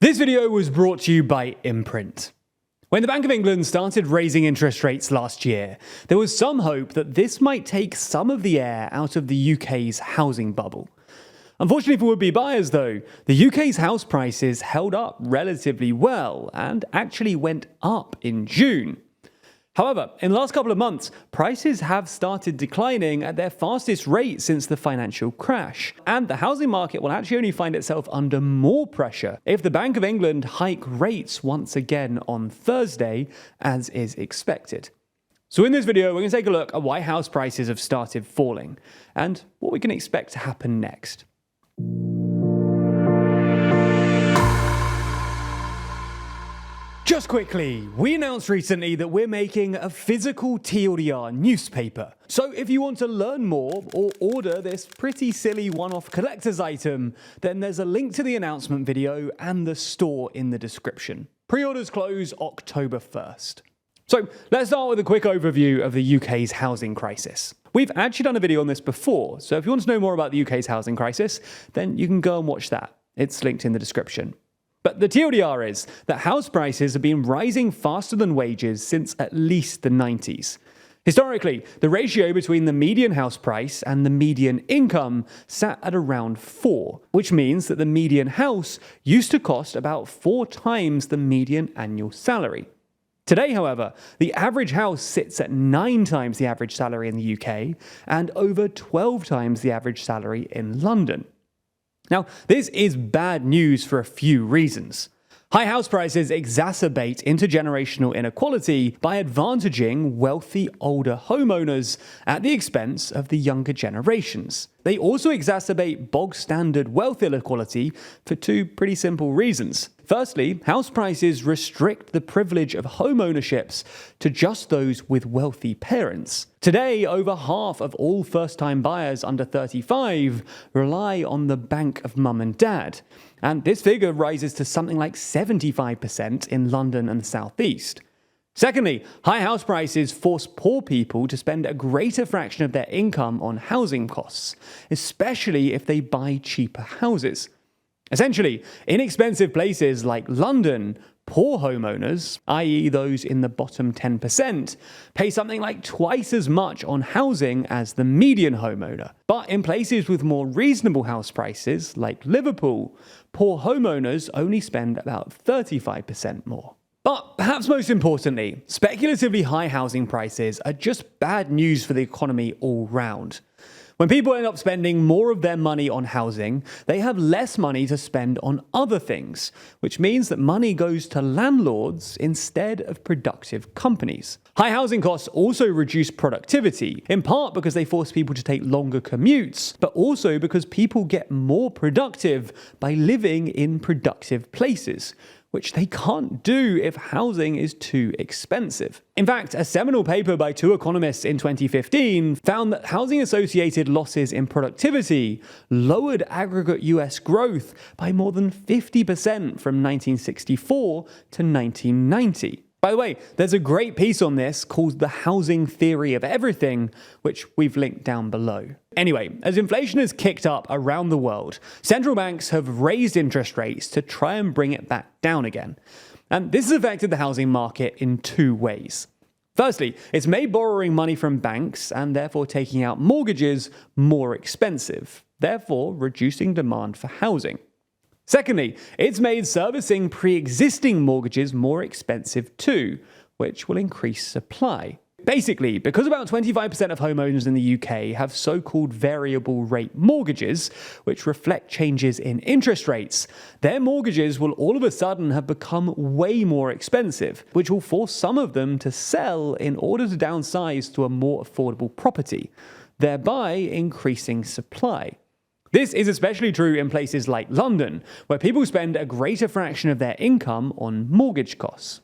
This video was brought to you by Imprint. When the Bank of England started raising interest rates last year, there was some hope that this might take some of the air out of the UK's housing bubble. Unfortunately for would-be buyers though, the UK's house prices held up relatively well and actually went up in June. However, in the last couple of months, prices have started declining at their fastest rate since the financial crash. And the housing market will actually only find itself under more pressure if the Bank of England hike rates once again on Thursday, as is expected. So in this video, we're going to take a look at why house prices have started falling and what we can expect to happen next. Just quickly, we announced recently that we're making a physical TLDR newspaper. So if you want to learn more or order this pretty silly one-off collector's item, then there's a link to the announcement video and the store in the description. Pre-orders close October 1st. So let's start with a quick overview of the UK's housing crisis. We've actually done a video on this before, so if you want to know more about the UK's housing crisis, then you can go and watch that. It's linked in the description. But the TLDR is that house prices have been rising faster than wages since at least the 90s. Historically, the ratio between the median house price and the median income sat at around 4, which means that the median house used to cost about 4 times the median annual salary. Today, however, the average house sits at 9 times the average salary in the UK and over 12 times the average salary in London. Now, this is bad news for a few reasons. High house prices exacerbate intergenerational inequality by advantaging wealthy older homeowners at the expense of the younger generations. They also exacerbate bog-standard wealth inequality for 2 pretty simple reasons. Firstly, house prices restrict the privilege of home ownerships to just those with wealthy parents. Today, over half of all first-time buyers under 35 rely on the bank of mum and dad, and this figure rises to something like 75% in London and the southeast. Secondly, high house prices force poor people to spend a greater fraction of their income on housing costs, especially if they buy cheaper houses. Essentially, inexpensive places like London, poor homeowners, i.e. those in the bottom 10%, pay something like twice as much on housing as the median homeowner. But in places with more reasonable house prices, like Liverpool, poor homeowners only spend about 35% more. But perhaps most importantly, speculatively high housing prices are just bad news for the economy all round. When people end up spending more of their money on housing, they have less money to spend on other things, which means that money goes to landlords instead of productive companies. High housing costs also reduce productivity, in part because they force people to take longer commutes, but also because people get more productive by living in productive places, which they can't do if housing is too expensive. In fact, a seminal paper by 2 economists in 2015 found that housing-associated losses in productivity lowered aggregate US growth by more than 50% from 1964 to 1990. By the way, there's a great piece on this called The Housing Theory of Everything, which we've linked down below. Anyway, as inflation has kicked up around the world, central banks have raised interest rates to try and bring it back down again. And this has affected the housing market in 2 ways. Firstly, it's made borrowing money from banks and therefore taking out mortgages more expensive, therefore reducing demand for housing. Secondly, it's made servicing pre-existing mortgages more expensive too, which will increase supply. Basically, because about 25% of homeowners in the UK have so-called variable rate mortgages, which reflect changes in interest rates, their mortgages will all of a sudden have become way more expensive, which will force some of them to sell in order to downsize to a more affordable property, thereby increasing supply. This is especially true in places like London, where people spend a greater fraction of their income on mortgage costs.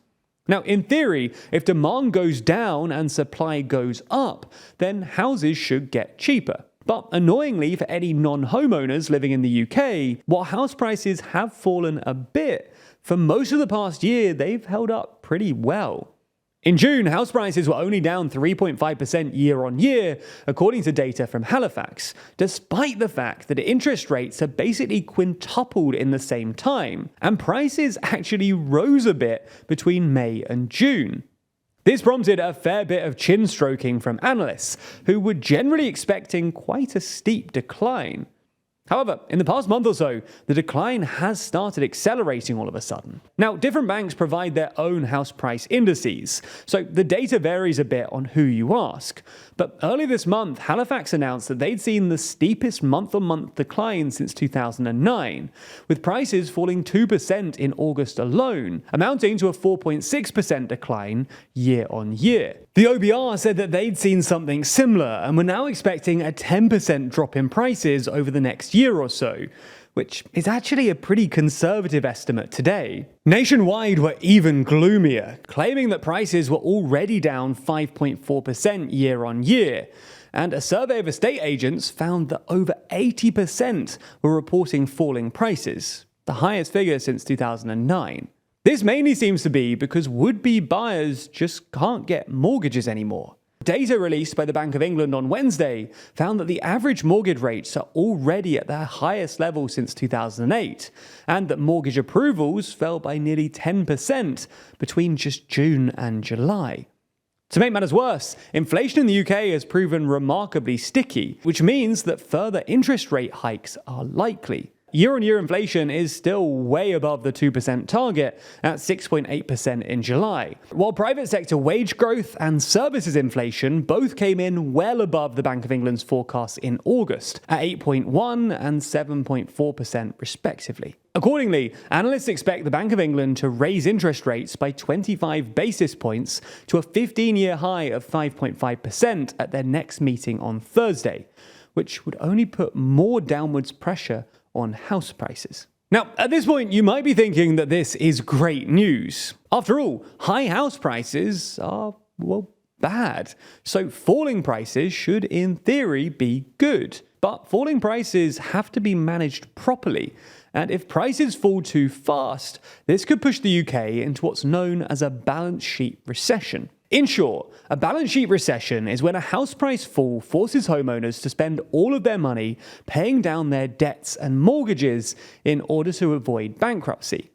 Now, in theory, if demand goes down and supply goes up, then houses should get cheaper. But annoyingly for any non-homeowners living in the UK, while house prices have fallen a bit, for most of the past year they've held up pretty well. In June, house prices were only down 3.5% year on year, according to data from Halifax, despite the fact that interest rates have basically quintupled in the same time, and prices actually rose a bit between May and June. This prompted a fair bit of chin stroking from analysts, who were generally expecting quite a steep decline. However, in the past month or so, the decline has started accelerating all of a sudden. Now, different banks provide their own house price indices, so the data varies a bit on who you ask. But early this month, Halifax announced that they'd seen the steepest month-on-month decline since 2009, with prices falling 2% in August alone, amounting to a 4.6% decline year on year. The OBR said that they'd seen something similar and were now expecting a 10% drop in prices over the next year or so, which is actually a pretty conservative estimate today. Nationwide were even gloomier, claiming that prices were already down 5.4% year on year, and a survey of estate agents found that over 80% were reporting falling prices, the highest figure since 2009. This mainly seems to be because would-be buyers just can't get mortgages anymore. Data released by the Bank of England on Wednesday found that the average mortgage rates are already at their highest level since 2008, and that mortgage approvals fell by nearly 10% between just June and July. To make matters worse, inflation in the UK has proven remarkably sticky, which means that further interest rate hikes are likely. Year-on-year inflation is still way above the 2% target at 6.8% in July, while private sector wage growth and services inflation both came in well above the Bank of England's forecasts in August at 8.1% and 7.4% respectively. Accordingly, analysts expect the Bank of England to raise interest rates by 25 basis points to a 15-year high of 5.5% at their next meeting on Thursday, which would only put more downwards pressure on house prices. Now, at this point, you might be thinking that this is great news. After all, high house prices are, well, bad. So falling prices should, in theory, be good. But falling prices have to be managed properly. And if prices fall too fast, this could push the UK into what's known as a balance sheet recession. In short, a balance sheet recession is when a house price fall forces homeowners to spend all of their money paying down their debts and mortgages in order to avoid bankruptcy.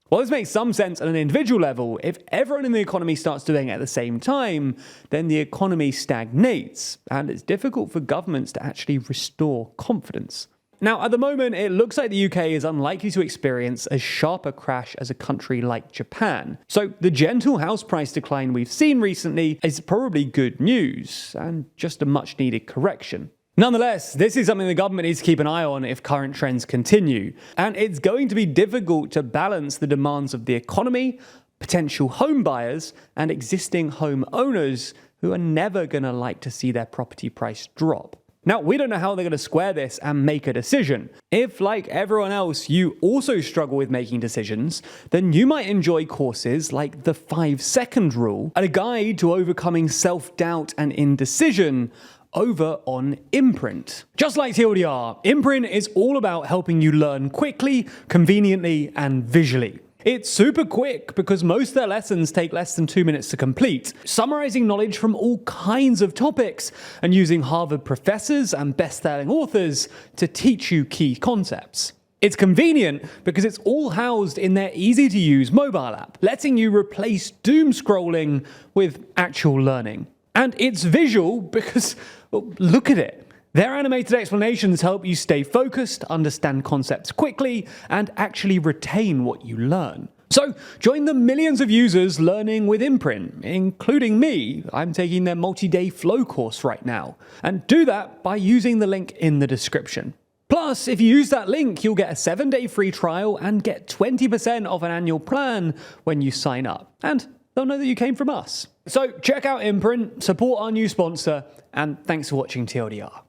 While this makes some sense at an individual level, if everyone in the economy starts doing it at the same time, then the economy stagnates, and it's difficult for governments to actually restore confidence. Now, at the moment, it looks like the UK is unlikely to experience as sharp a crash as a country like Japan. So the gentle house price decline we've seen recently is probably good news, and just a much-needed correction. Nonetheless, this is something the government needs to keep an eye on if current trends continue, and it's going to be difficult to balance the demands of the economy, potential home buyers, and existing home owners who are never going to like to see their property price drop. Now, we don't know how they're going to square this and make a decision. If, like everyone else, you also struggle with making decisions, then you might enjoy courses like the 5-second rule and a guide to overcoming self-doubt and indecision over on Imprint. Just like TLDR, Imprint is all about helping you learn quickly, conveniently, and visually. It's super quick because most of their lessons take less than 2 minutes to complete, summarizing knowledge from all kinds of topics and using Harvard professors and best-selling authors to teach you key concepts. It's convenient because it's all housed in their easy-to-use mobile app, letting you replace doom scrolling with actual learning. And it's visual because, well, look at it. Their animated explanations help you stay focused, understand concepts quickly, and actually retain what you learn. So join the millions of users learning with Imprint, including me. I'm taking their multi-day flow course right now. And do that by using the link in the description. Plus, if you use that link, you'll get a 7-day free trial and get 20% off an annual plan when you sign up. And they'll know that you came from us. So check out Imprint, support our new sponsor, and thanks for watching TLDR.